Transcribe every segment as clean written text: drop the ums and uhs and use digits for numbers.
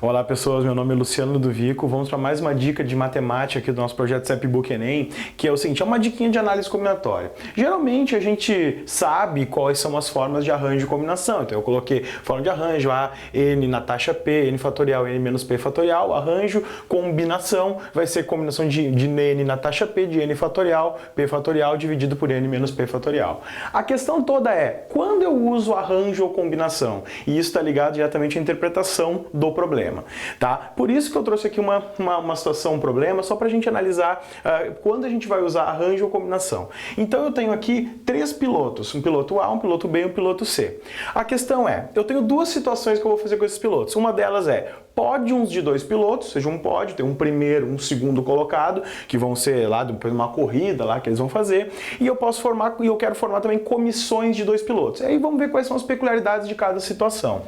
Olá pessoas, meu nome é Luciano Ludovico, vamos para mais uma dica de matemática aqui do nosso projeto CEP-Book Enem, que é o seguinte, é uma diquinha de análise combinatória. Geralmente a gente sabe quais são as formas de arranjo e combinação, então eu coloquei forma de arranjo, A, N na taxa P, N fatorial, N menos P fatorial, arranjo, combinação, vai ser combinação de N na taxa P, de N fatorial, P fatorial dividido por N menos P fatorial. A questão toda é, quando eu uso arranjo ou combinação? E isso está ligado diretamente à interpretação do problema. Tá? Por isso que eu trouxe aqui uma situação, um problema, só para a gente analisar quando a gente vai usar arranjo ou combinação. Então eu tenho aqui três pilotos, um piloto A, um piloto B e um piloto C. A questão é, eu tenho duas situações que eu vou fazer com esses pilotos. Uma delas é pódios de dois pilotos, seja um pódio, tem um primeiro, um segundo colocado, que vão ser lá depois uma corrida lá que eles vão fazer, e eu posso formar, e eu quero formar também comissões de dois pilotos. Aí vamos ver quais são as peculiaridades de cada situação.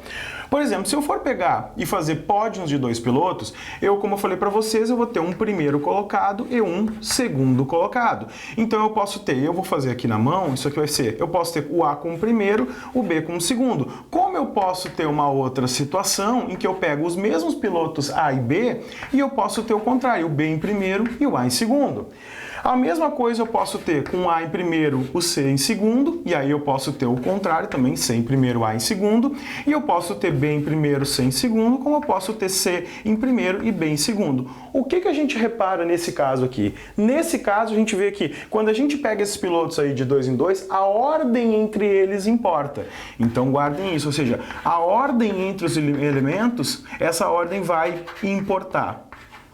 Por exemplo, se eu for pegar e fazer pódios de dois pilotos, como eu falei para vocês, eu vou ter um primeiro colocado e um segundo colocado. Então eu vou fazer aqui na mão, isso aqui vai ser, eu posso ter o A com o primeiro, o B com o segundo. Como eu posso ter uma outra situação em que eu pego os mesmos pilotos A e B e eu posso ter o contrário, o B em primeiro e o A em segundo. A mesma coisa eu posso ter com A em primeiro, o C em segundo, e aí eu posso ter o contrário também, C em primeiro, A em segundo, e eu posso ter B em primeiro, C em segundo, como eu posso ter C em primeiro e B em segundo. O que a gente repara nesse caso aqui? Nesse caso a gente vê que quando a gente pega esses pilotos aí de dois em dois, a ordem entre eles importa. Então guardem isso, ou seja, a ordem entre os elementos, essa ordem vai importar.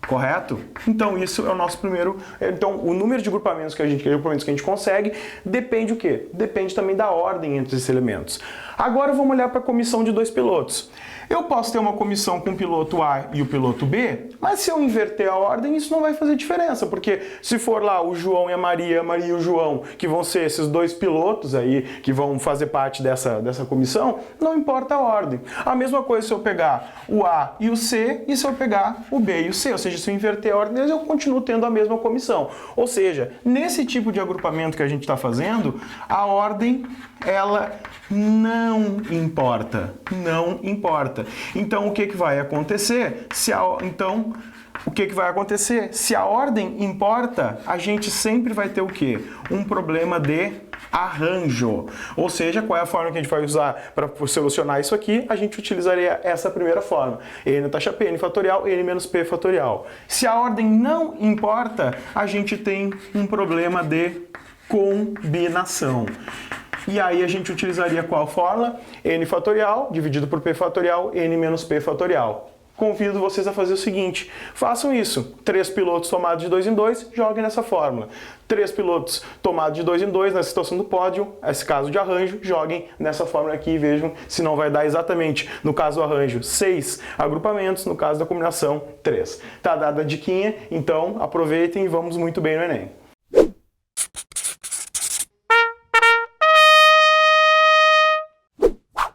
Correto? Então isso é o nosso primeiro... Então o número de agrupamentos que a gente consegue depende o quê? Depende também da ordem entre esses elementos. Agora vamos olhar para a comissão de dois pilotos. Eu posso ter uma comissão com o piloto A e o piloto B, mas se eu inverter a ordem, isso não vai fazer diferença, porque se for lá o João e a Maria e o João, que vão ser esses dois pilotos aí, que vão fazer parte dessa comissão, não importa a ordem. A mesma coisa se eu pegar o A e o C, e se eu pegar o B e o C, ou seja, se eu inverter a ordem, eu continuo tendo a mesma comissão. Ou seja, nesse tipo de agrupamento que a gente está fazendo, a ordem, ela não importa. Não importa. Então, o que vai acontecer? Se a ordem importa, a gente sempre vai ter o quê? Um problema de arranjo. Ou seja, qual é a forma que a gente vai usar para solucionar isso aqui? A gente utilizaria essa primeira forma. N taxa P, N fatorial, N menos P fatorial. Se a ordem não importa, a gente tem um problema de combinação. E aí a gente utilizaria qual fórmula? N fatorial dividido por P fatorial, N menos P fatorial. Convido vocês a fazer o seguinte, façam isso. 3 pilotos tomados de 2 em 2, joguem nessa fórmula. 3 pilotos tomados de 2 em 2, na situação do pódio, esse caso de arranjo, joguem nessa fórmula aqui e vejam se não vai dar exatamente, no caso do arranjo, 6 agrupamentos, no caso da combinação, 3. Tá dada a diquinha, então aproveitem e vamos muito bem no Enem.